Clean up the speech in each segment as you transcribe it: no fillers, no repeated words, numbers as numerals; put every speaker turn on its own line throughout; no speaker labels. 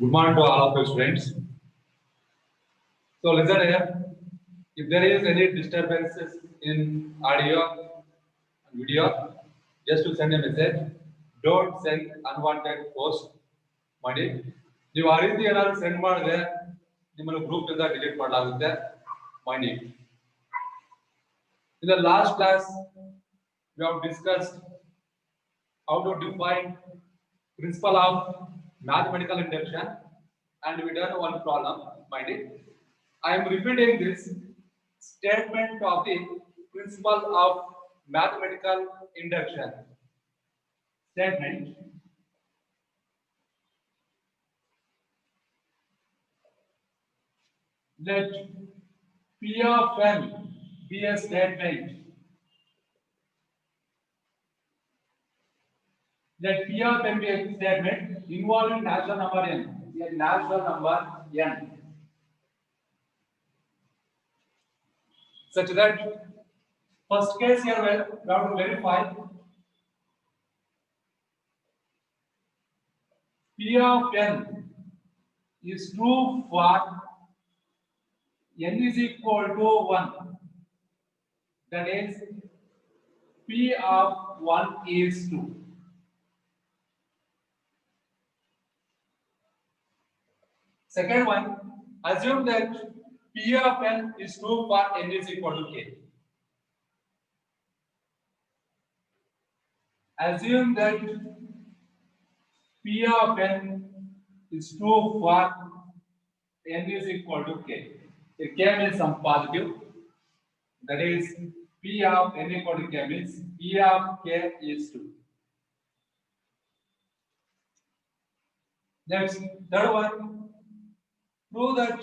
Good morning to all of you students. So listen here. If there is any disturbances in audio and video, just to send a message. Don't send unwanted post. ಮಾಡಿ ನೀವು ಆ ರೀತಿ ಏನಾದ್ರು send ಮಾಡಿದ್ರೆ ನಿಮ್ಮನ್ನು group ಇಂದ delete ಮಾಡಲಾಗುತ್ತೆ. ಮಾಡಿ. In the last class, we have discussed how to define principle of mathematical induction, and we done one problem. Mind it. I am repeating this statement of the principle of mathematical induction. Statement. Let P of n be a statement. Let P of n be a statement involving natural number n. A natural number n. Such that first case here we have to verify P of n is true for n is equal to 1. That is P of 1 is 2. Second one, assume that P of n is true for n is equal to k. Assume that P of n is true for n is equal to k. If k means some positive, that is P of n equal to k means P of k is 2. Next, third one, prove that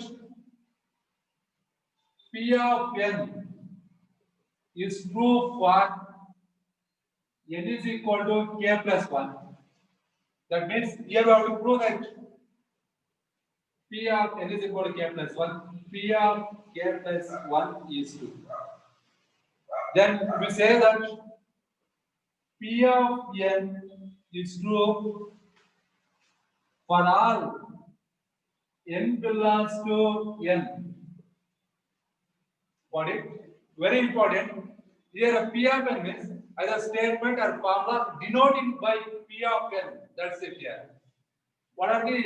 P of n is true for n is equal to k plus 1. That means here we have to prove that P of n is equal to k plus 1. P of k plus 1 is 2. Then we say that P of n is true for all n belongs to n. Got it? Very important. Here a P of n means either statement or formula denoting by P of n. That's it here. What are the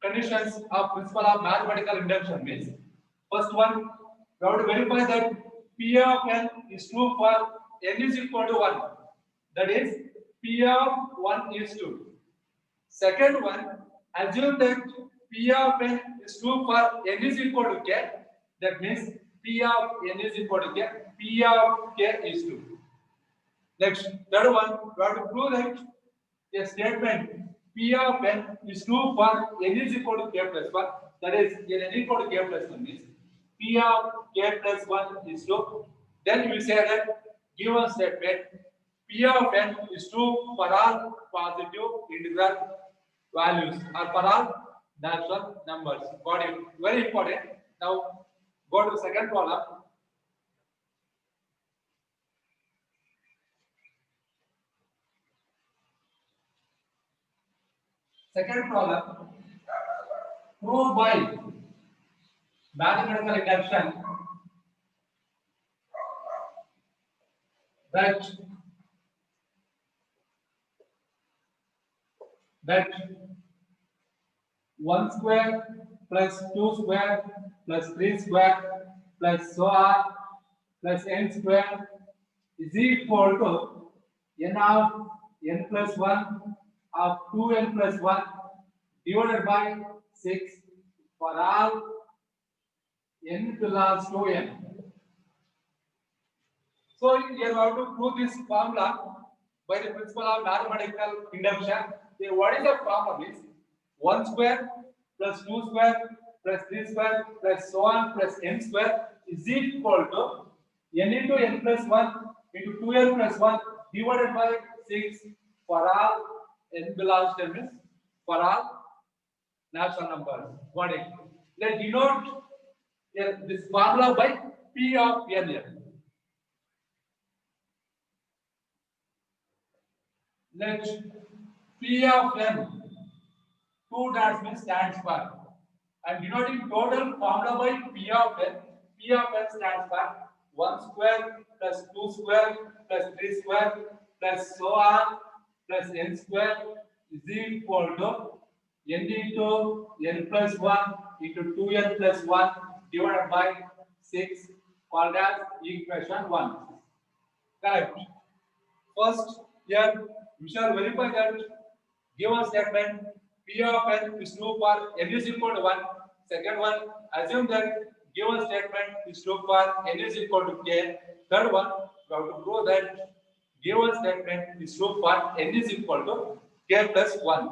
conditions of principle of mathematical induction means? First one, we have to verify that P of n is true for n is equal to 1. That is P of 1 is 2. Second one, assume that P of n is true for n is equal to k. That means P of n is equal to k. P of k is 2. Next, third one, we have to prove that a statement P of n is true for n is equal to k plus 1. That is n equal to k plus 1 means P of k plus 1 is 2. Then we say that given statement P of n is true for all positive integral values or for all natural numbers. Got it? Very important. Now go to second problem. Second problem, prove by mathematical induction that 1 square plus 2 square plus 3 square plus so on plus n square is equal to n of n plus 1 of 2n plus 1 divided by 6 for all n belongs to n. So here we have to prove this formula by the principle of mathematical induction. What is the formula means 1 square plus 2 square plus 3 square plus so on plus n square is equal to n into n plus 1 into 2n plus 1 divided by 6 for all n belongs to n means for all natural numbers. Got it? Let's denote this formula by P of n here. Let P of n Two dots means stands for. And denoting total formula by P of n. P of n stands for 1 square plus 2 square plus 3 square plus so on plus n square is equal to n into n plus 1 into 2n plus 1 divided by 6 called as equation 1. Correct. First, here we shall verify that given statement P of n is true for n is equal to 1. Second one, assume that given statement is true for n is equal to k. Third one, we have to prove that given statement is true for n is equal to k plus 1.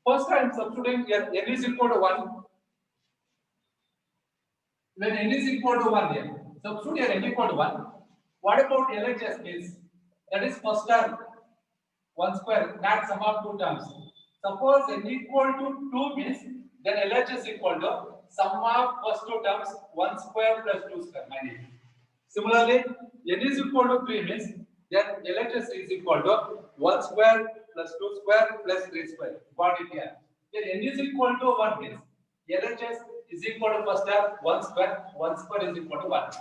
First, I am substituting here n is equal to 1. When n is equal to 1 here, substitute here n equal to 1. What about LHS means? That is first term, 1 square, not sum of two terms. Suppose n equal to 2 means then LHS equal to sum of first two terms 1 square plus 2 square. Similarly, n is equal to 3 means then LHS is equal to 1 square plus 2 square plus 3 square. Got it here. Then n is equal to 1 means LHS is equal to first term 1 square is equal to 1.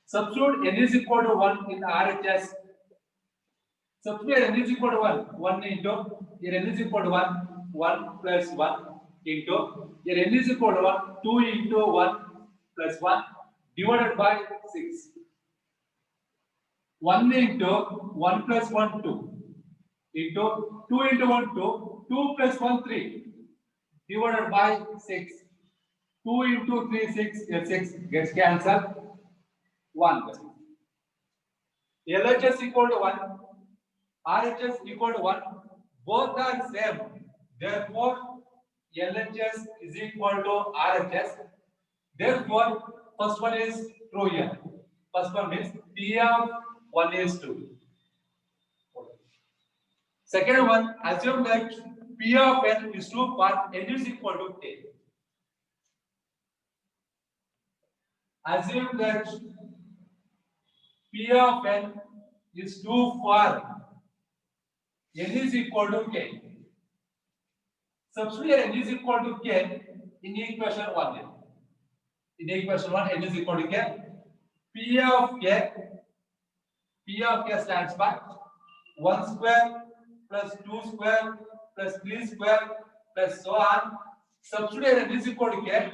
Substitute n is equal to 1 in RHS. Substitute n is equal to 1 into here n is equal to 1 plus 1 into here n is equal to 1 2 into 1 plus 1 divided by 6. 1 into 1 plus 1 2 into 2 into 1 2 plus 1 3 divided by 6. 2 into 3 6 6 gets cancelled 1. LHS equal to 1, RHS equal to 1, both are same. Therefore, LHS is equal to RHS. Therefore, first one is true here. First one means P of 1 is 2. Second one, assume that P of n is true for n is equal to k. Assume that P of n is true for n is equal to k. Substitute n is equal to k in equation 1. In equation 1, n is equal to k. P of k stands for 1 square plus 2 square plus 3 square plus so on. Substitute n is equal to k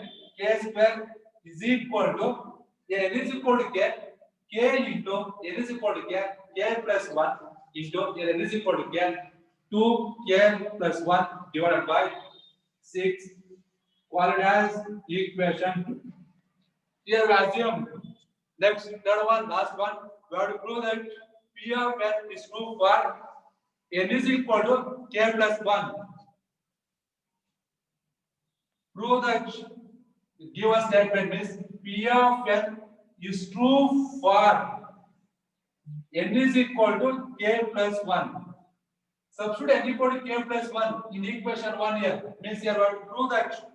square is equal to n is equal to k into n is equal to k plus 1 into n is equal to 2k plus 1 divided by 6 called as equation 2. Here we assume next third one, last one, we have to prove that P of n is true for n is equal to k plus 1. Prove that given statement means P of n is true for n is equal to k plus 1. Substitute n equal to k plus 1 in equation 1 here. Means here we have to prove that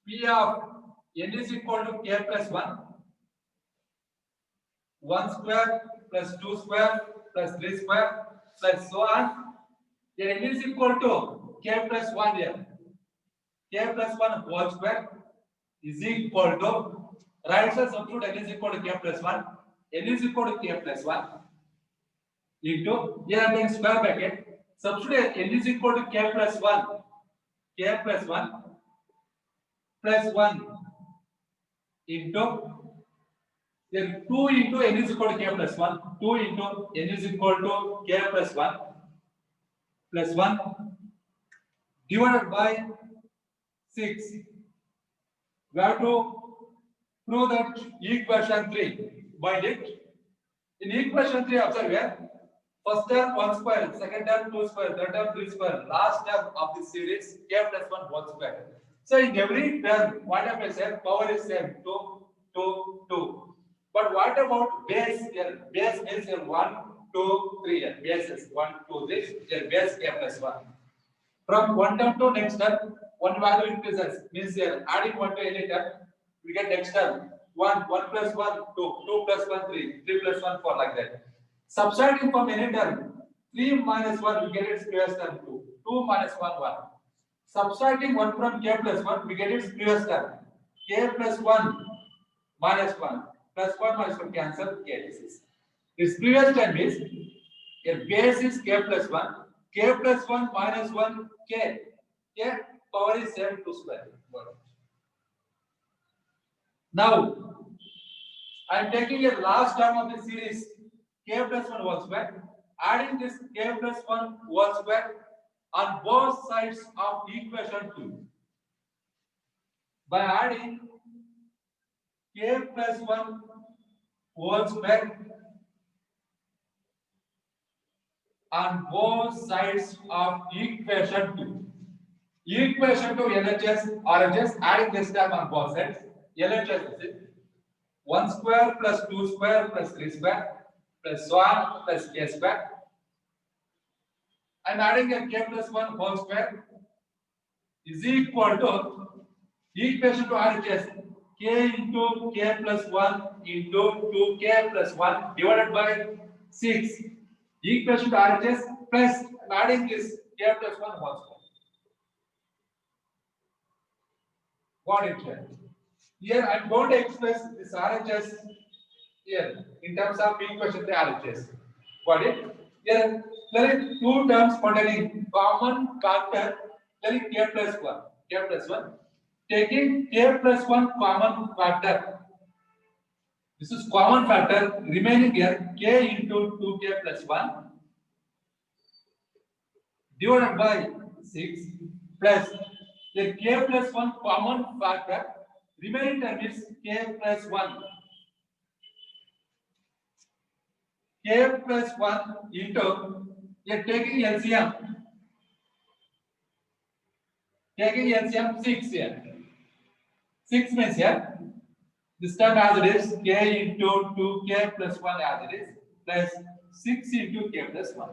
P of n is equal to k plus 1. 1 square plus 2 square plus 3 square plus so on. Here n is equal to k plus 1 here. K plus 1 whole square is equal to right side substitute n is equal to k plus 1. N is equal to k plus 1 into here I am doing square bracket. Substitute n is equal to k plus 1. K plus 1 plus 1 into then 2 into n is equal to k plus 1. 2 into n is equal to k plus 1 plus 1 divided by 6. We have to prove that equation 3. Bind it. In equation 3, observe here. First term 1 square, second term 2 square, third term 3 square, last term of the series k plus 1 whole square. So in every term, whatever is said, power is same 2, 2, 2. But what about base here? Base means here 1, 2, 3 here. Bases 1, 2, 3. Here base k plus 1. From one term to next term, one value increases. Means here adding 1 to any term, we get next term 1, 1 plus 1, 2, 2 plus 1, 3, 3 plus 1, 4 like that. Subtracting from any term, 3 minus 1, we get its previous term 2. 2 minus 1, 1. Subtracting 1 from k plus 1, we get its previous term. K plus 1 minus 1 plus 1 minus 1 cancel k. This is. Its previous term is a base is k plus 1, k plus 1 minus 1 k. K power is 7 2 square. Now, I am taking a last term of the series k plus 1 whole square, adding this k plus 1 whole square on both sides of equation 2. By adding k plus 1 whole square on both sides of equation 2. Equation 2 LHS, RHS, adding this term on both sides. LHS is 1 square plus 2 square plus 3 square plus 1 plus k square. I'm adding a k plus 1 whole square is equal to equation to RHS k into k plus 1 into 2k plus 1 divided by 6. Equation to RHS plus adding this k plus 1 whole square. Got it here. Here I'm going to express this RHS here in terms of equation to RHS. Got it? Here there are two terms containing common factor, there is k plus 1. K plus 1. Taking k plus 1 common factor. This is common factor remaining here k into 2k plus 1 divided by 6 plus the k plus 1 common factor remaining term is k plus 1. K plus 1 into taking LCM. Taking LCM 6 here. 6 means here. This term as it is k into 2k plus 1 as it is plus 6 into k plus 1.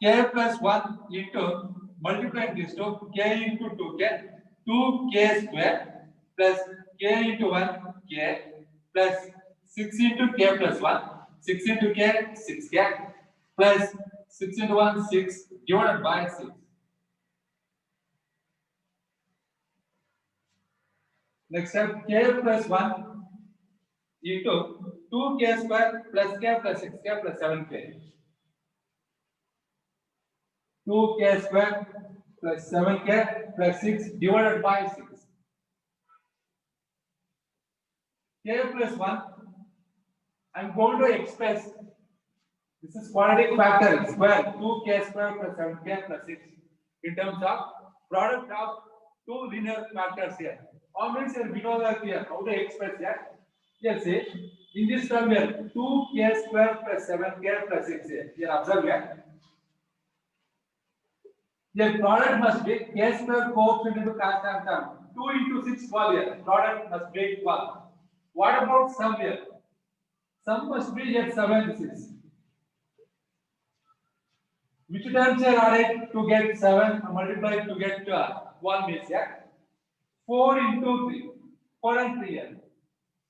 K plus 1 into multiplying this to k into 2k square plus k into 1 k plus 6 into k plus 1 6 into k 6k plus 6 into 1 6 divided by 6. Next step k plus 1 into 2k square plus k plus 6k plus 7k. 2k square plus 7k plus 6 divided by 6. K plus 1, I am going to express, this is quadratic factor, square, 2k square plus 7k plus 6 in terms of product of two linear factors here. Or means here we know that here, how to express that? Here say, in this term here, 2k square plus 7k plus 6 here. Here observe here. The product must be k square coefficient into constant term. 2 into 6 12 here. Product must be 12. What about sum here? Sum must be at 7 6. Which terms are added to get 7 multiplied to get 1 means yeah? 4 into 3. 4 and 3 here.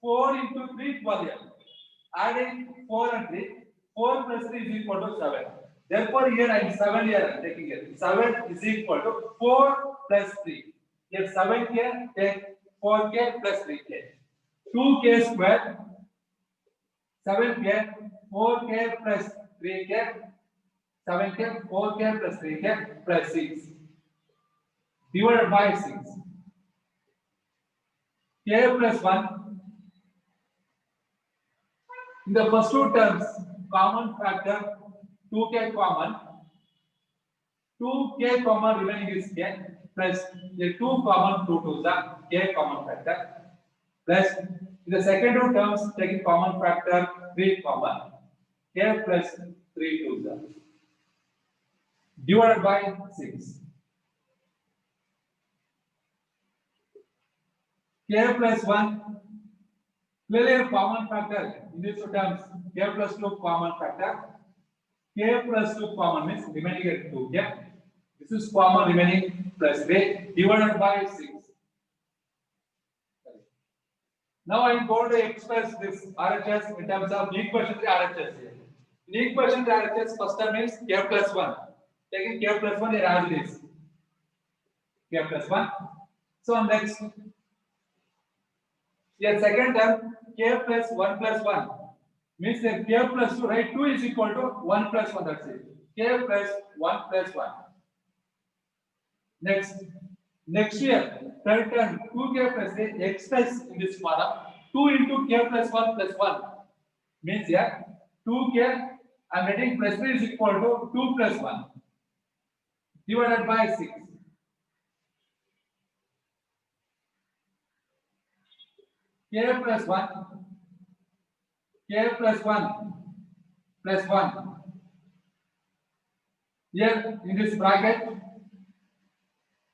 4 into 3 12 here. Adding 4 and 3. 4 plus 3 is equal to 7. Therefore, here I am 7 here I am taking it. 7 is equal to 4 plus 3. Here 7k take 4k plus 3k. 2k square 7k 4k plus 3k 7k 4k plus 3k plus 6 divided by 6. K plus 1 in the first two terms common factor 2k common 2k common remaining is k plus the 2 common 2 to the k common factor plus in the second two terms taking common factor 3 common k plus 3 to the divided by 6. K plus 1 clearly a common factor in these two terms k plus 2 common factor k plus 2 common means remaining at 2 k. This is common remaining plus 3 divided by 6. Now I am going to express this RHS in terms of equation to RHS here. In equation the RHS first term is k plus 1. Taking k plus 1 here as it is. K plus 1. So next, here second term k plus 1 plus 1 means that k plus 2, right? 2 is equal to 1 plus 1, that's it. K plus 1 plus 1. Next year, third term 2k plus 3 express in this form 2 into k plus 1 plus 1 means here 2k I'm getting plus 3 is equal to 2 plus 1 divided by 6. K plus 1 k plus 1 plus 1 here in this bracket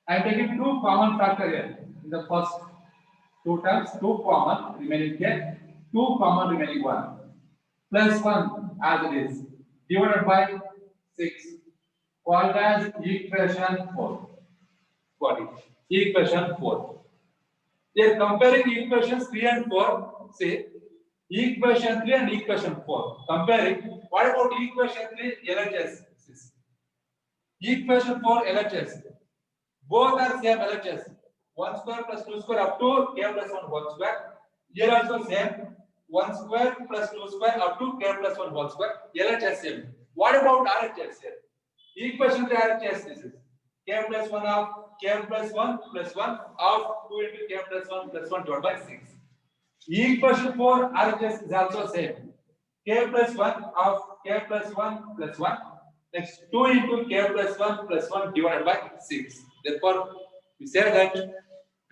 I am taking two common factor here in the first two terms, two common remaining k, two common remaining 1 plus 1 as it is divided by 6 called as equation 4. Got it? Equation 4. Here comparing equations 3 and 4, say equation 3 and equation 4. Comparing, what about equation 3 LHS? Equation 4 LHS. Both are same LHS. 1 square plus 2 square up to k plus 1 whole square. Here also same. 1 square plus 2 square up to k plus 1 whole square. LHS same. What about RHS here? Equation 3 RHS this is k plus 1 of k plus 1 plus 1 of 2 into k plus 1 plus 1 divided by 6. Equation 4 RHS is also same. K plus 1 of k plus 1 plus 1. Next 2 into k plus 1 plus 1 divided by 6. Therefore, we say that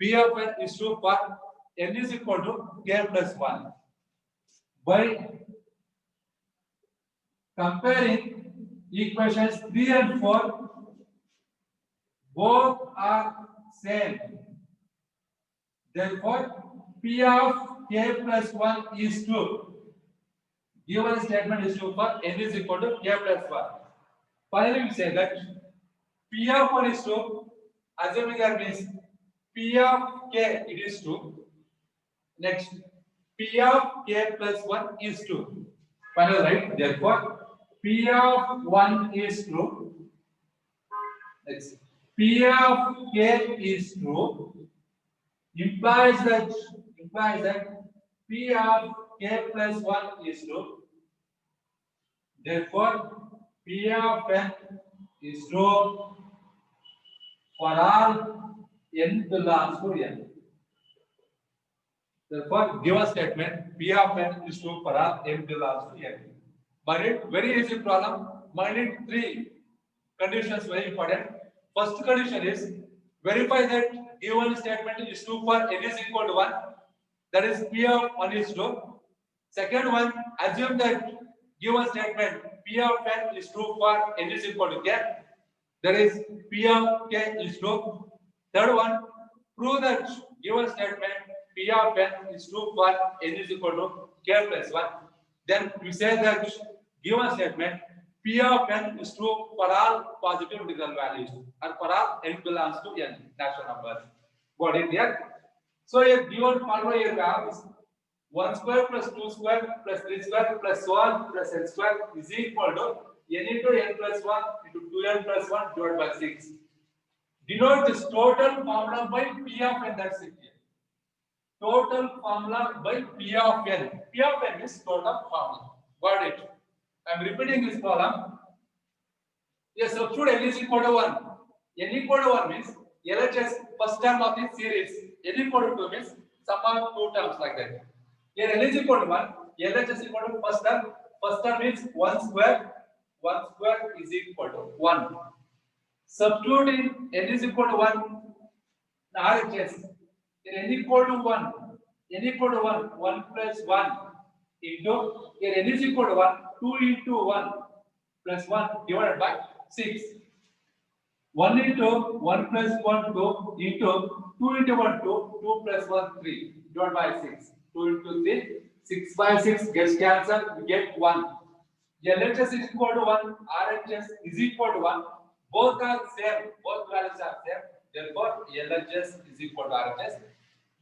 P of n is true for n is equal to k plus 1. By comparing equations 3 and 4, both are same. Therefore, P of k plus 1 is true. Given statement is true for n is equal to k plus 1. Finally, we say that P of 1 is true. Assuming that means P of k it is true. Next, P of k plus 1 is true. Final, right? Therefore, P of 1 is true. Next, P of k is true. Implies that P of k plus 1 is true. Therefore, P of n is true for all n belongs to n. Therefore, given statement P of n is true for all n belongs to n. But very easy problem. Mind three conditions very important. First condition is verify that given statement is true for n is equal to 1. That is P of 1 is true. Second one, assume that given statement P of n is true for n is equal to k. That is P of k is true. Third one, prove that given statement P of n is true for n is equal to k plus 1. Then we say that given statement P of n is true for all positive integral values or for all n belongs to n natural numbers. Got it here? So a given formula here we have is 1 square plus 2 square plus 3 square plus 1 plus n square is equal to n into n plus 1 into 2n plus 1 divided by 6. Denote this total formula by P of n, that's it here. Total formula by P of n. P of n is total formula. Got it? I am repeating this column. Yes, substitute n is equal to 1. N equal to 1 means LHS first term of this series. N equal to 2 means sum of two terms like that. Here n is equal to 1. LHS is equal to first term. First term means 1 square. 1 square is equal to 1. Substitute in n is equal to 1. RHS. Here n equal to 1. N equal to 1. 1 plus 1 into here n is equal to 1. 2 into 1 plus 1 divided by 6. 1 into 1 plus 1 2 into 2 into 1 2 2 plus 1 3 divided by 6. 2 into 3 6 by 6 gets cancelled, we get 1. LHS is equal to 1, RHS is equal to 1. Both are same, both values are same. Therefore, LHS is equal to RHS.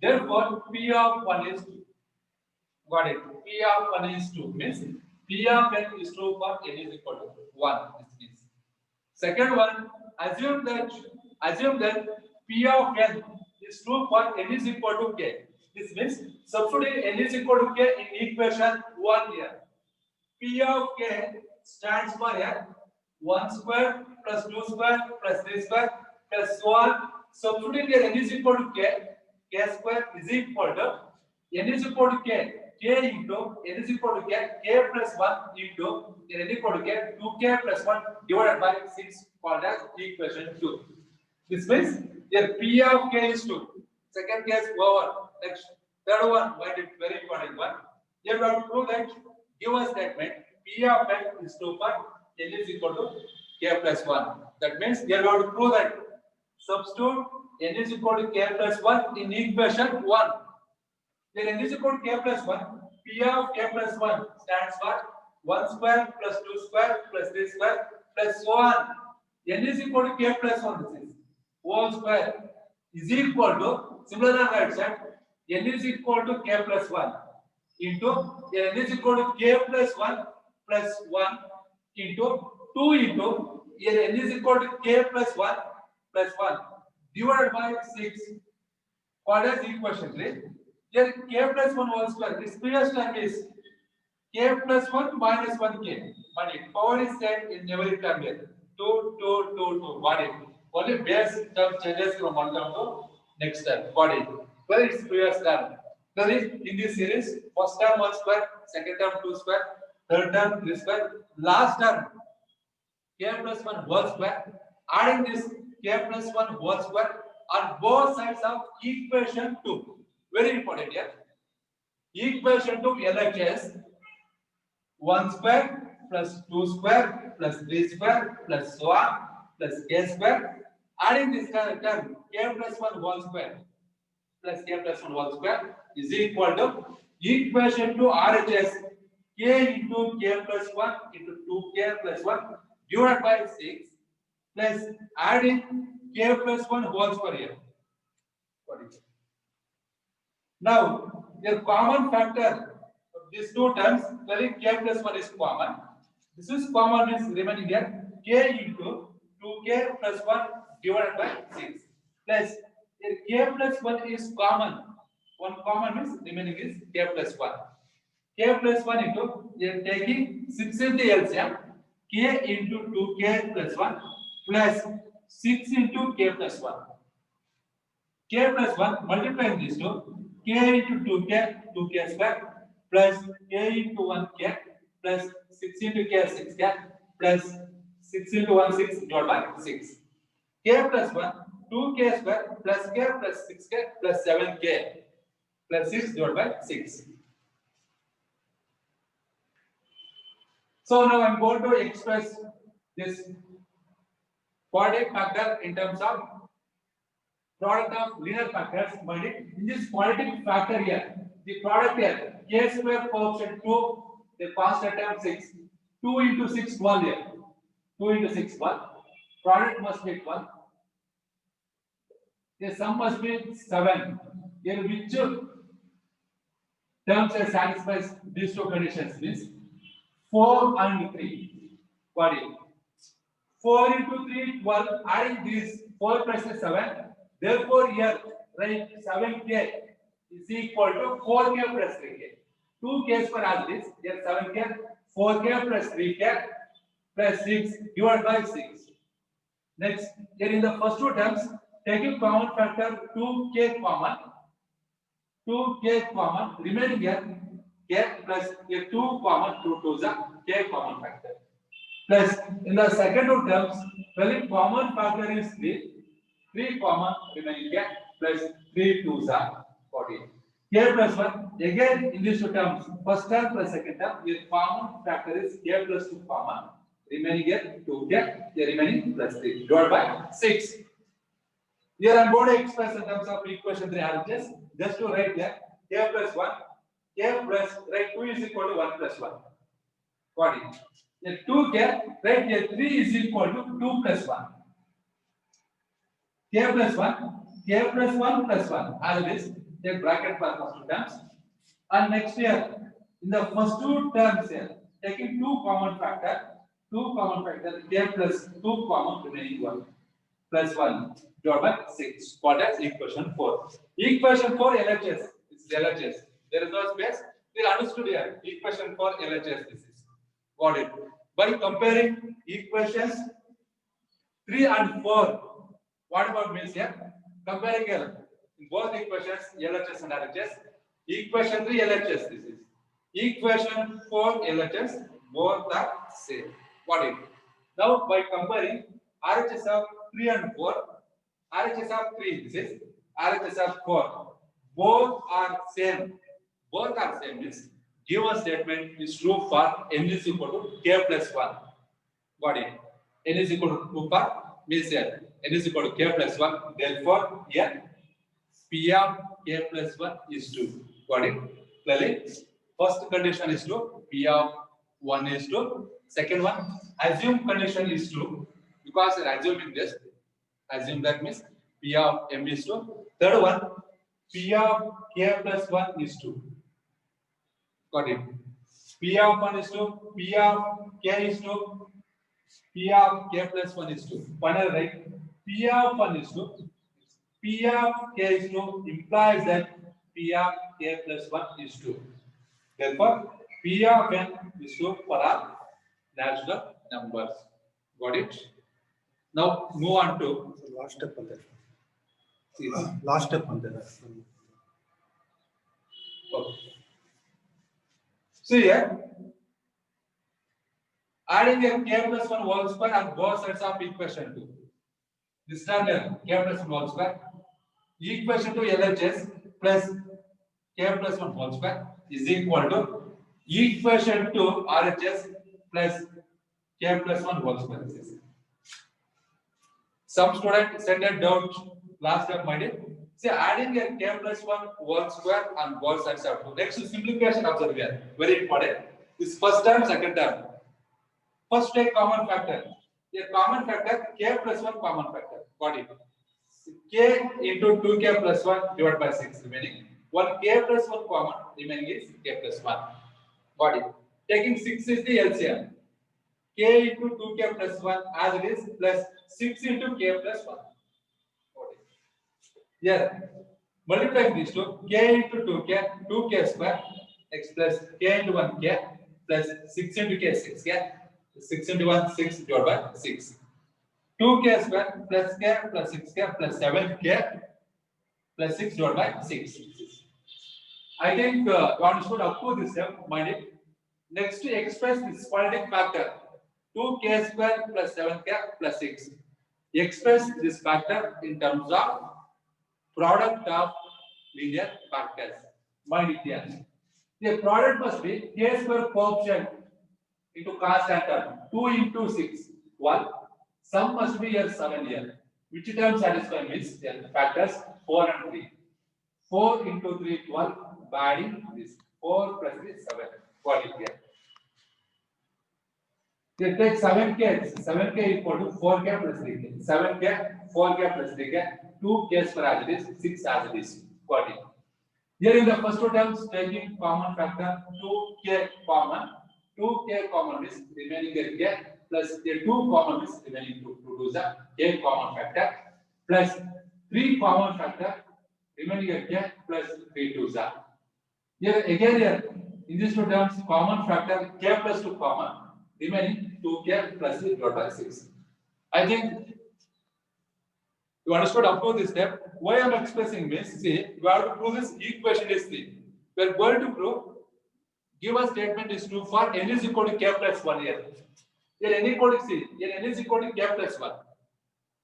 Therefore, P of 1 is 2. Got it? P of 1 is 2 means P of n is true for n is equal to 1. This means. Second one, assume that P of n is true for n is equal to k. This means substitute n is equal to k in equation 1 here. P of k stands for 1 square plus 2 square plus 3 square plus so on. Substituting here n is equal to k square is equal to n is equal to k into n is equal to k plus 1 into n is equal to 2k plus 1 divided by 6 called as equation 2. This means here P of k is 2. Second case over. Next, third one, very important one. Here we have to prove that given statement P of n is 2 for n is equal to k plus 1. That means here we have to prove that substitute n is equal to k plus 1 in equation 1. Then n is equal to k plus 1. P of k plus 1 stands for 1 square plus 2 square plus 3 square plus so on. N is equal to k plus 1. This is whole square is equal to, similar on right side, n is equal to k plus 1 into n is equal to k plus 1 plus 1 into 2 into n is equal to k plus 1 plus 1 divided by 6 called as equation 3. Here k plus 1 whole square. This previous term is k plus 1 minus 1k. But it power is set in every term here. 2, 2, 2, 2. Got it? Only base term changes from one term to next term. Got it? Where is previous term? That is in this series, first term 1 square, second term 2 square, third term 3 square, last term k plus 1 whole square. Adding this k plus 1 whole square on both sides of equation 2. Very important here. Equation 2 LHS 1 square plus 2 square plus 3 square plus so on plus k square. Adding this term k plus 1 whole square plus k plus 1 whole square is equal to equation 2 RHS k into k plus 1 into 2k plus 1 divided by 6 plus adding k plus 1 whole square here. Now, the common factor of these two terms, where k plus 1 is common. This is common is remaining here k into 2k plus 1 divided by 6 plus k plus 1 is common. One common is remaining is k plus 1. K plus 1 into, we are taking 6 into LCM, k into 2k plus 1 plus 6 into k plus 1. K plus 1 multiplying these two, k into 2k square plus k into 1k plus 6 into k 6k plus 6 into 1 6 divided by 6. K plus 1 2k square plus k plus 6k plus 7k plus 6 divided by 6. So now I am going to express this quadratic factor in terms of product of linear factors. But in this quadratic factor here, the product here k square coefficient 2, the constant term 6, 2 into 6 12 here, 2 into 6 1, product must be 1. The sum must be 7. Here which terms satisfies these two conditions means 4 and 3. Got it? 4 into 3 12, adding this 4 plus 7. Therefore here write 7k is equal to 4k plus 3k. 2k square as this, here 7k, 4k plus 3k plus 6 divided by 6. Next, here in the first two terms, taking common factor 2k common, remaining here k plus here 2 common, 2 is a k common factor. Plus in the second two terms, very common factor is 3 common remaining k plus 3 2s are 14. K plus 1 again in these two terms, first term plus second term, your common factor is k plus 2 common, remaining here 2k, the remaining plus 3 divided by 6. Here I am going to express in terms of equation 3 RHS, just to write here k plus 1, k plus write 2 is equal to 1 plus 1. Got it? Here 2k, right here 3 is equal to 2 plus 1. K plus 1 plus 1 as it is, take bracket for first two terms. And next here, in the first two terms here, taking two common factor k plus 2 common remaining 1 plus 1 divided by 6. What is equation 4? Equation 4 LHS. It's LHS. There is no space. We understood here. Equation 4 LHS. This is. Got it. By comparing equations 3 and 4, what about means here? Comparing here. In both equations, LHS and RHS. Equation 3 LHS. This is. Equation 4 LHS. Both are same. Got it. Now by comparing RHS of 3 and 4, RHS of 3, this is RHS of 4. Both are same. Both are same means given statement is true for n is equal to k plus 1. Got it? N is equal to 2 for means here n is equal to k plus 1. Therefore, here P of k plus 1 is 2. Got it? Clearly, first condition is true. P of 1 is true. Second one, assume condition is true because we are assuming this. Assume that means P of m is 2. Third one, P of k plus 1 is 2. Got it? P of 1 is 2. P of k is 2. P of k plus 1 is 2. Final right? P of 1 is 2. P of k is 2 implies that P of k plus 1 is 2. Therefore, P of n is 2 for all natural numbers. Got it? Now move on to
last step on that.
see.
Last step on that.
Okay. So here, adding a k plus 1 whole square on both sides of equation 2. This time here, k plus 1 whole square. Equation 2 LHS plus k plus 1 whole square is equal to equation 2 RHS plus k plus 1 whole square. Some student sent a doubt last time, my dear. See, adding a k plus 1 whole square on both sides of 2. Next simplification observe here. Very important. This first term, second term. First take common factor. A common factor k plus 1 common factor. Got it? K into 2k plus 1 divided by 6 remaining. 1k plus 1 common remaining is k plus 1. Got it? Taking 6 is the LCM. K into 2k plus 1 as it is plus 6 into k plus 1. Here, multiplying these two, k into 2k, 2k square, x plus k into 1k plus 6 into k, 6k, 6 into 1, 6 divided by 6. 2k square plus k plus 6k plus 7k plus 6 divided by 6. I think you understood up to this step, mind it. Next to express this quadratic factor, 2k square plus 7k plus 6. Express this factor in terms of product of linear factors. Mind it here. The product must be k square coefficient into constant term. 2 into 6, 1. Sum must be here 7 here. Which term satisfy means the factors 4 and 3. 4 into 3, 12. Adding this 4 plus 3, 7. Got it here. They take 7k. 7k equal to 4k plus 3k. 7k, 4k plus 3k. 2k square as it is, 6 as it is. Got it. Here in the first two terms, taking common factor 2k common. 2k common is remaining here k plus the 2 common is remaining 2. 2 is the k common factor plus 3 common factor remaining here k plus 3 2 is the. Here again here in these two terms common factor k plus 2 common remaining 2k plus 3 divided by 6. I think you understood up to this step. Why I am expressing means, see, you have to prove this equation is 3. We are going to prove given statement is true for n is equal to k plus 1 here. Here n equal to c. Here n is equal to k plus 1.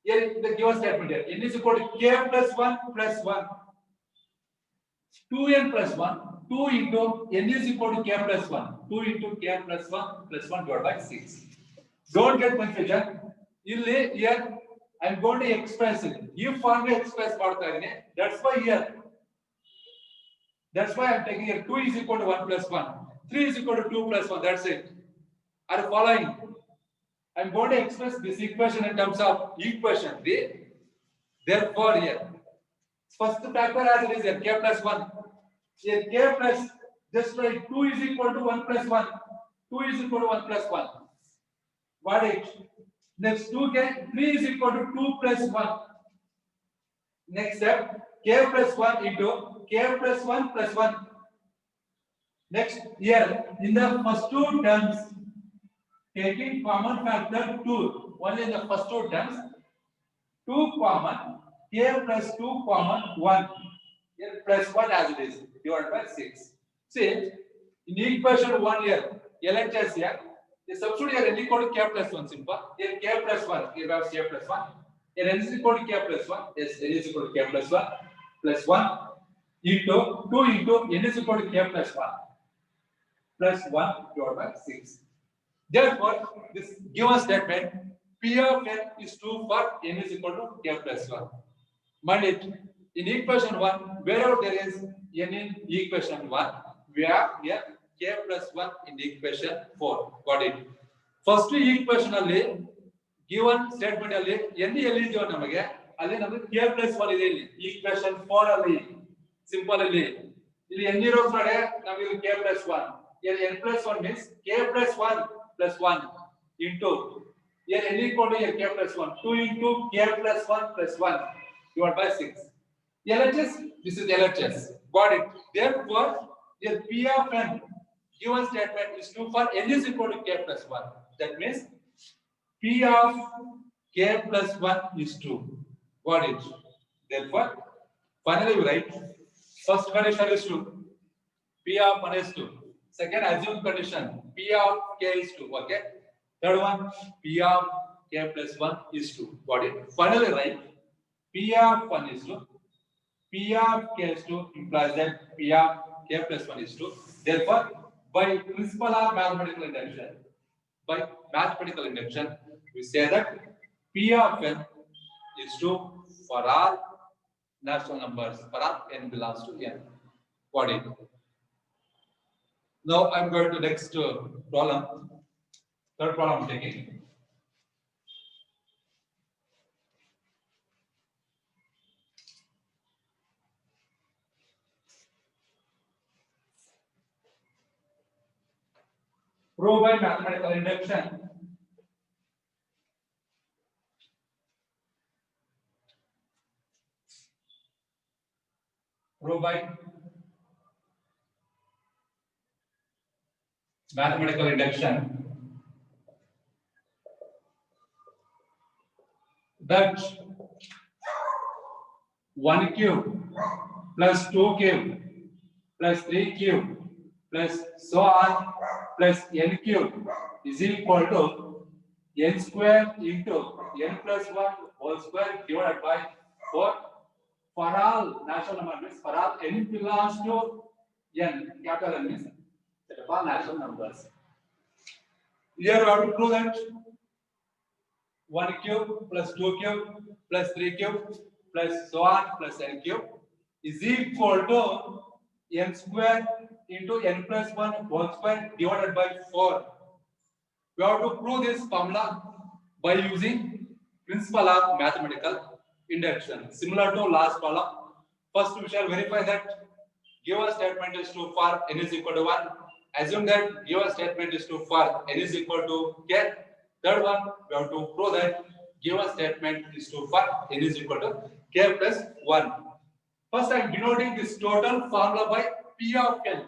Here the given statement here n is equal to k plus 1 plus 1. 2n plus 1. 2 into n is equal to k plus 1. 2 into k plus 1 divided by 6. Don't get confusion. Here I am going to express it. If formula express that's why here. That's why I am taking here 2 is equal to 1 plus 1. 3 is equal to 2 plus 1. That's it. Are you following? I am going to express this equation in terms of equation 3. Therefore, here first factor as it is here k plus 1. Here k plus just like 2 is equal to 1 plus 1. 2 is equal to 1 plus 1. Got it? Next 2k, 3 is equal to 2 plus 1. Next step, k plus 1 into k plus 1 plus 1. Next, here, in the first two terms, taking common factor 2, only in the first two terms, 2 common, k plus 2 common 1, here plus 1 as it is, divided by 6. See, in equation 1 here, LHS here, the substitute here n equal to k plus 1 simple, here k plus 1, here we have k plus 1, here n is equal to k plus 1, yes, n is equal to k plus 1, plus 1, into 2 into n is equal to k plus 1, plus 1 divided by 6. Therefore, this given statement P of n is true for n is equal to k plus 1. Mind it, in equation 1, wherever there is n in equation 1, we have here k plus 1 in equation 4. Got it? First equation alli given statement alli n ಎಲ್ಲಿದೆಯೋ ನಮಗೆ ಅಲ್ಲಿ ನಮಗೆ k plus 1 ಇದೆ ಇಲ್ಲಿ equation 4 ಅಲ್ಲಿ simple ಅಲ್ಲಿ ಇಲ್ಲಿ n ಇರೋ ಕಡೆ ನಮಗೆ k plus 1. Here n plus 1 means k plus 1 plus 1 into here n equal to here k plus 1, 2 into k plus 1 plus 1 divided by 6. LHS, this is LHS. Got it? Therefore, here P of n given statement is true for n is equal to k plus 1. That means P of k plus 1 is true. Got it? Therefore, finally we write first condition is true. P of 1 is true. Second assumed condition, P of k is 2. Okay. Third one, P of k plus 1 is 2. Got it? Finally write P of 1 is 2. P of k is 2 implies that P of k plus 1 is 2. Therefore, by principle of mathematical induction, we say that P of n is true for all natural numbers, for all n belongs to n. Got it? Now I am going to next problem. Third problem I am taking. Prove by mathematical induction that 1 cube plus 2 cube plus 3 cube plus so on plus n cube is equal to n square into n plus 1 whole square divided by 4 for all natural numbers, for all n belongs to n, capital N means set of all natural numbers. Here we have to prove that 1 cube plus 2 cube plus 3 cube plus so on plus n cube is equal to n square into n plus 1 whole square divided by 4. We have to prove this formula by using principle of mathematical induction. Similar to last problem, first we shall verify that given statement is true for n is equal to 1. Assume that given statement is true for n is equal to k. Third one, we have to prove that given statement is true for n is equal to k plus 1. First, I am denoting this total formula by P of n.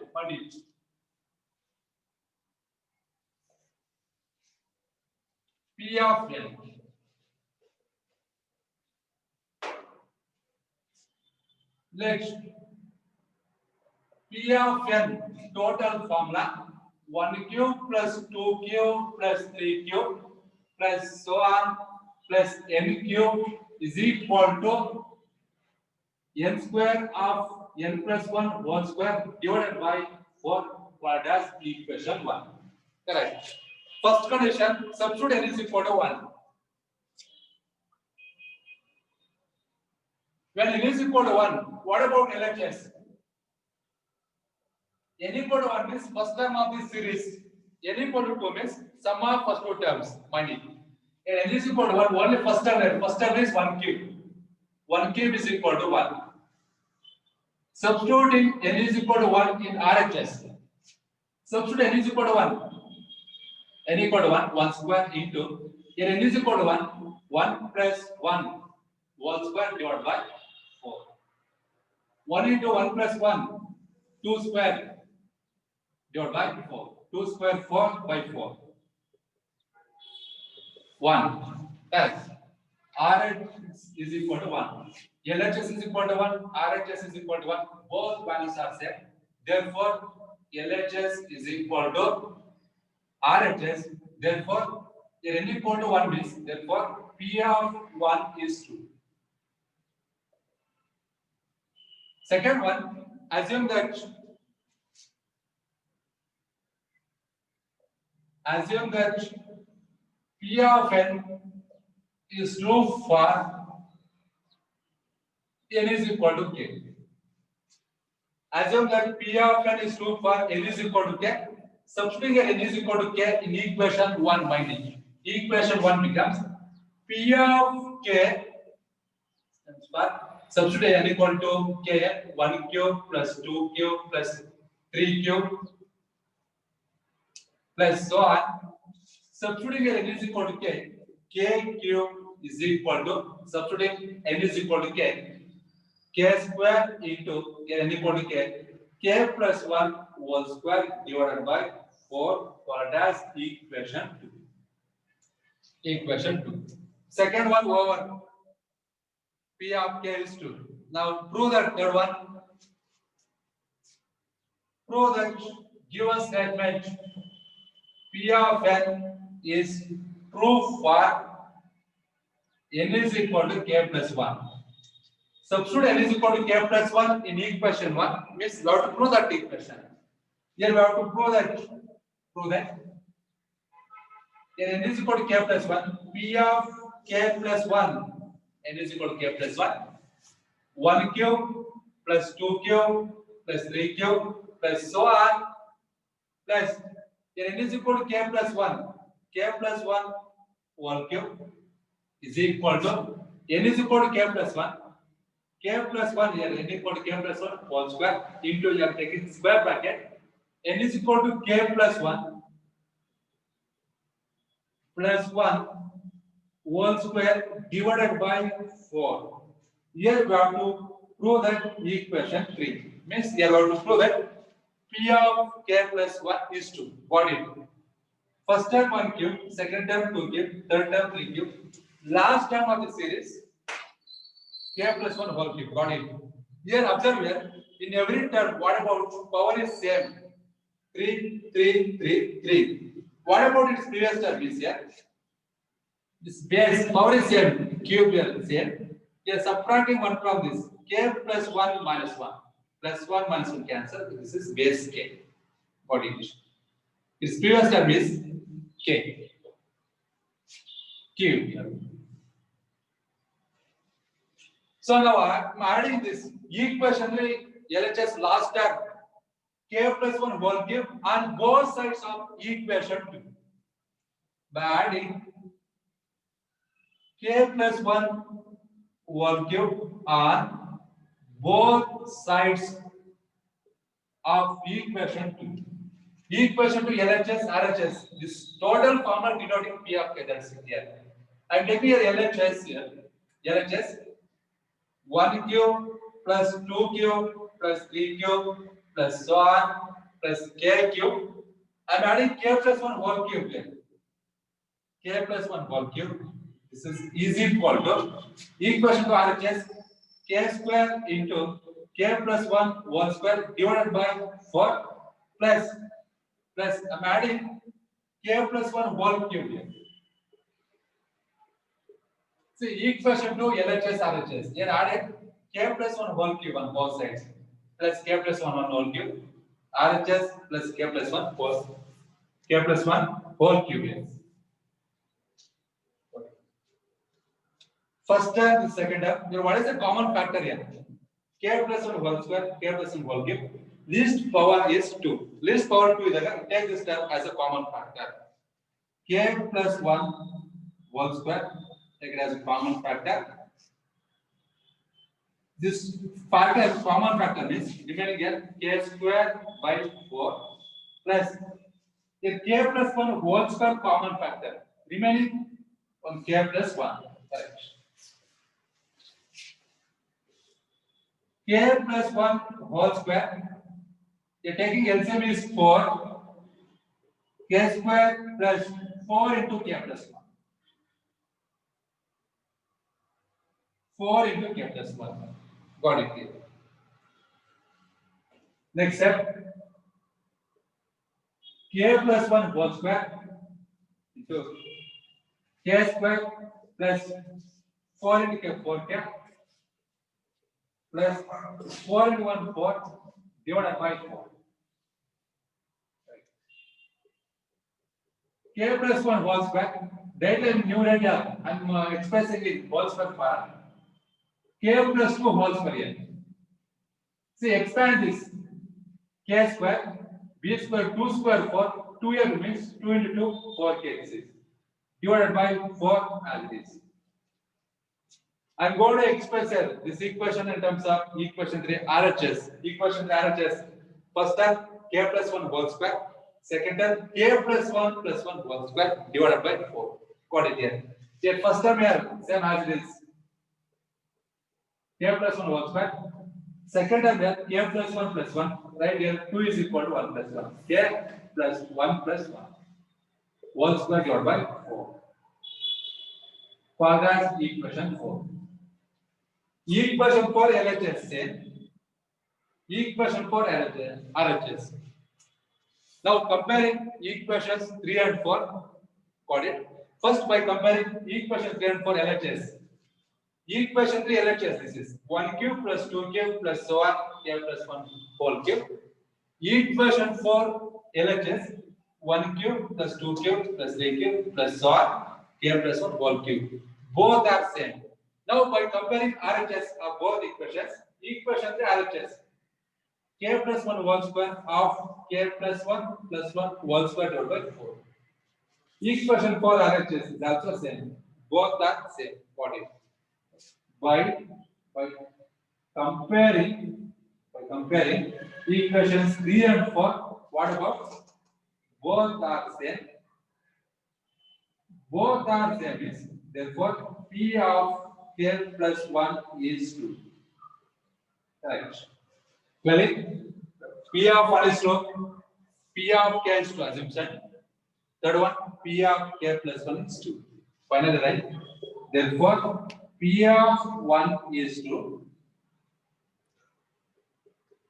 P of n. Next, P of n total formula 1 cube plus 2 cube plus 3 cube plus so on plus n cube is equal to n square of n plus 1 whole square divided by 4. What does equation 1? Correct. First condition, substitute n is equal to 1. When n is equal to 1, what about LHS? N equal to 1 means first term of this series. N equal to 2 means sum of first two terms. Mind it. And n is equal to 1, only first term. First term is 1 cube. 1 cube is equal to 1. Substituting n is equal to 1 in RHS. Substitute n is equal to 1. n equal to 1, 1 square into, here n is equal to 1, 1 plus 1 whole square divided by 4. 1 into 1 plus 1, 2 square divided by 4. 2 square 4 by 4. 1. Thus, RHS is equal to 1. LHS is equal to 1. RHS is equal to 1. Both values are same. Therefore, LHS is equal to RHS. Therefore, n equal to 1 means, therefore, P of 1 is 2. Second one, assume that P of n is true for n is equal to k. Assume that P of n is true for n is equal to k. Substituting n is equal to k in equation 1 binding. Equation 1 becomes P of k stands for substitute n equal to k 1 cube plus 2 cube plus 3 cube plus so on. Substituting n is equal to k cube is equal to substituting n is equal to k square into n equal to k plus 1 whole square divided by 4 called as equation 2. Equation 2. Second one over P of k is 2. Now prove that third one. Prove that given statement P of n is true for n is equal to k plus 1. Substitute n is equal to k plus 1 in equation 1 means we have to prove that equation. Here we have to prove that here n is equal to k plus 1. P of k plus 1 n is equal to k plus 1. 1 cube plus 2 cube plus 3 cube plus so on plus here n is equal to k plus 1. K plus 1 whole cube is equal to n is equal to k plus 1. K plus 1 here n equal to k plus 1 whole square into you are taking square bracket n is equal to k plus 1 plus 1 whole square divided by 4. Here we have to prove that equation 3. Means here we have to prove that P of k plus 1 is 2. Got it? First term 1 cube, second term 2 cube, third term 3 cube. Last term of the series k plus 1 whole cube. Got it? Here observe here, in every term, what about power is same? 3, 3, 3, 3. What about its previous term is here? This base power is same, cube here same. Here subtracting 1 from this, k plus 1 minus 1. Plus 1 minus 1 cancel. This is base k. Got it? Its previous term is k. Cube here. So now I am adding this equation LHS last term k plus 1 whole cube on both sides of equation 2. By adding k plus 1 whole cube on both sides of equation 2. Equation 2 LHS RHS. This total formula denoting P of k, that's it here. I am taking here LHS here. LHS 1 cube plus 2 cube plus 3 cube plus so on plus k cube. I am adding k plus 1 whole cube here. K plus 1 whole cube. This is equal to equation to RHS k square into k plus 1 whole square divided by 4 plus I am adding k plus 1 whole cube here. See equation to LHS RHS. Here added k plus 1 whole cube on both sides plus k plus 1 whole cube RHS plus k plus 1 whole cube here. First term, the second term. Here what is the common factor here? K plus 1 whole square, k plus 1 whole cube. Least power is 2. Least power 2 is again take this term as a common factor. K plus 1 whole square, take it as a common factor. This factor, common factor means remaining here k square by 4 plus a k plus 1 whole square common factor. Remaining on k plus 1. Correct. K plus 1 whole square. You're taking LCM is 4. K square plus 4 into k plus 1. 4 into k plus 1. Got it here. Next step. K plus 1 whole square into k square plus 4 into k 4k plus 4 into 1 4 divided by 4. K plus 1 whole square. Data in numerator, I'm expressing it whole square form. K plus 2 whole square here. See, expand this. K square, b square, 2 square 4, 2 here means 2 into 2, 4k. This is divided by 4 as it is. I'm going to express this equation in terms of equation 3 RHS. Equation 3 RHS. First term k plus 1 whole square. Second term k plus 1 whole square divided by 4. Got it here. Here first term here same as it is. K plus 1 whole square. Second term here k plus 1. Right here 2 is equal to 1 plus 1. K plus 1 plus 1. Whole square divided by 4. Quadrant equation 4. Equation 4 LHS same. Equation 4 RHS. Now comparing equations 3 and 4. Got it? First by comparing equation 3 and 4 LHS. Equation 3 LHS, this is 1 cube plus 2 cube plus so on k plus 1 whole cube. Equation 4 LHS 1 cube plus 2 cube plus 3 cube plus so on k plus 1 whole cube. Both are same. Now by comparing RHS of both equations, equation 3 RHS k plus 1 whole square of k plus 1 whole square divided by 4. Equation 4 RHS is also same. Both are same. Got it? By comparing equations 3 and 4, what about both are same? Both are same is therefore P of k plus 1 is 2. Right. Clearly, P of 1 is 2, P of k is 2 assumption. Third one, P of k plus 1 is 2. Finally, right? Therefore, P of 1 is 2.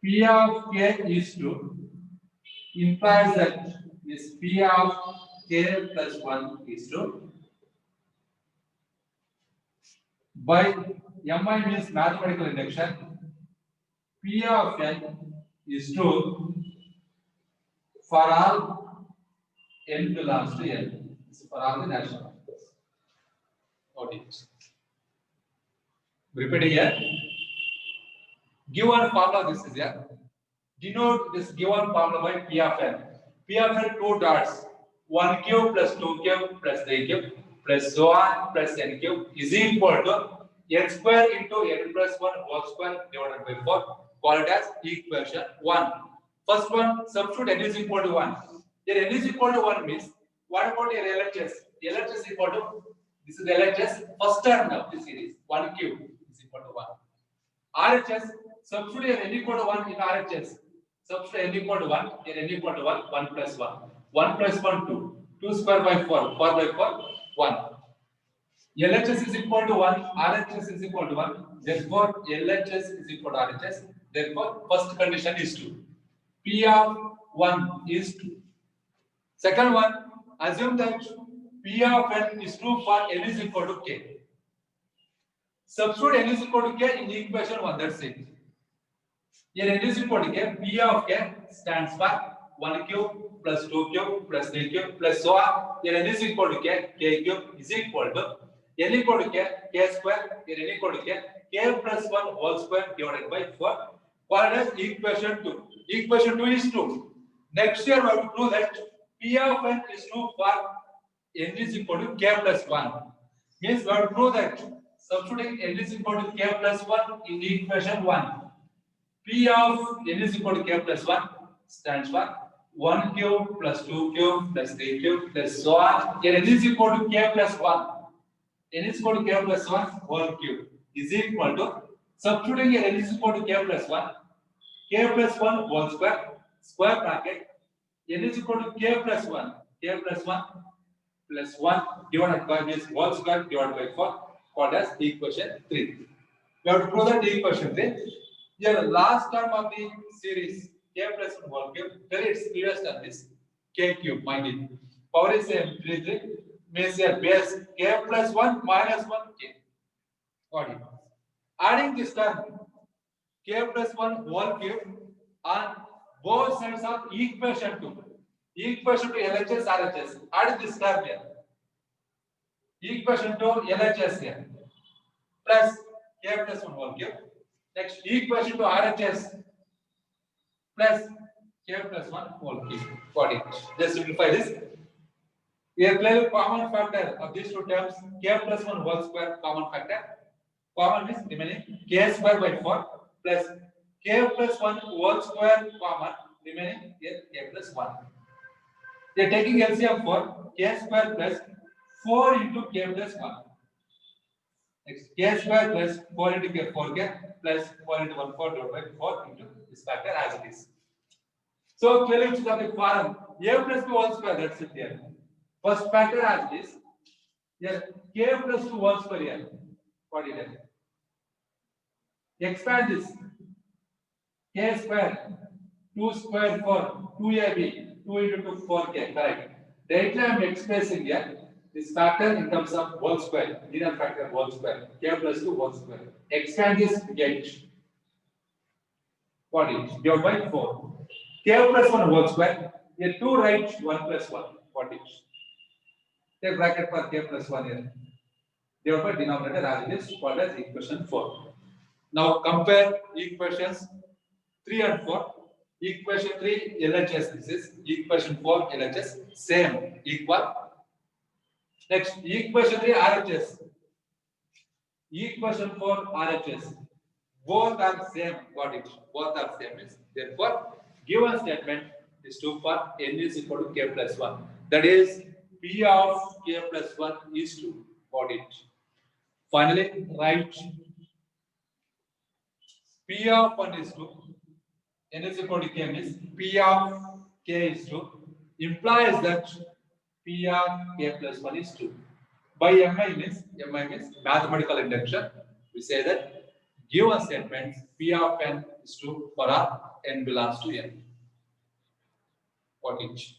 P of k is 2 implies that is P of k plus 1 is 2. By MI means mathematical induction, P of n is 2 for all n belongs to n. For all the natural numbers. Notice. Repeating here. Given formula this is here. Denote this given formula by P of n. P of n 2 dots. 1 cube plus 2 cube plus 3 cube plus so on plus n cube is equal to n square into n plus 1 whole square divided by 4. Call it as equation 1. First one, substitute n is equal to 1. Here n is equal to 1 means, what about your LHS? LHS is equal to, this is LHS, first term of this series, 1 cube is equal to 1. RHS, substitute here n equal to 1 in RHS. Substitute n equal to 1, here n equal to 1, 1 plus 1. 1 plus 1, 2. 2 square by 4, 4 by 4, 1. LHS is equal to 1, RHS is equal to 1. Therefore, LHS is equal to RHS. Therefore, first condition is 2. P of 1 is 2. Second one, assume that P of n is 2 for n is equal to k. Substitute n is equal to k in equation 1, that's it. Here n is equal to k, P of k stands for 1 cube plus 2 cube plus 3 cube plus so on. Here n is equal to k cube is equal to n equal to k square, here n equal to k plus 1 whole square divided by 4. What is equation 2? Equation 2 is 2. Next year we have to prove that P of n is 2 for n is equal to k plus 1. Means we have to prove that substituting n is equal to k plus 1 in equation 1. P of n is equal to k plus 1 stands for 1 cube plus 2 cube plus 3 cube plus so on. Here n is equal to k plus 1. N is equal to k plus 1 whole cube is equal to, substituting here n is equal to k plus 1. K plus 1 whole square bracket, n is equal to k plus 1 plus 1 divided by this whole square divided by 4, called as equation 3. We have to prove that equation 3. Here last term of the series k plus 1 whole cube, tell its previous term is k cube, mind it. Power is same, 3 means here base k plus 1 minus 1 k. Got it. Adding this term k plus 1 whole cube on both sides of equation 2. Equation to LHS RHS. Add this term here. Equation to LHS here. Plus k plus 1 whole cube. Next equation to RHS plus k plus 1 whole cube. Got it. Just simplify this. We are clearly common factor of these two terms. K plus 1 whole square common factor. Common is remaining k square by 4 plus k plus 1 whole square common remaining here k plus 1. We are taking LCM for k square plus 4 into k plus 1. Next k square plus 4 into k 4k plus 4 into 1 4 divided by 4 into this factor as it is. So clearly which is of the form a plus 2 whole square, that's it here. First factor as it is. Here k plus 2 whole square here. What is it? Expand this k square 2 square for 2ab 2 into 2 4k, correct. Directly I am expressing here this factor in terms of whole square, linear factor whole square, k plus 2 whole square. Expand this to get what is divided by 4. K plus 1 whole square. Here 2 right 1 plus 1. What is? Take bracket for k plus 1 here. Divided by denominator as it is, called as equation 4. Now compare equations 3 and 4. Equation 3 LHS, this is equation 4 LHS, same, equal. Next, equation 3 RHS, equation 4 RHS, both are same. Got it? Both are same. Therefore, given statement is true for n is equal to k plus 1. That is, p of k plus 1 is true. Got it? Finally, write p of 1 is true. N is equal to k means p of k is true, implies that p of k plus 1 is true. By MI means mathematical induction. We say that given statement p of n is true for n belongs to n. What is?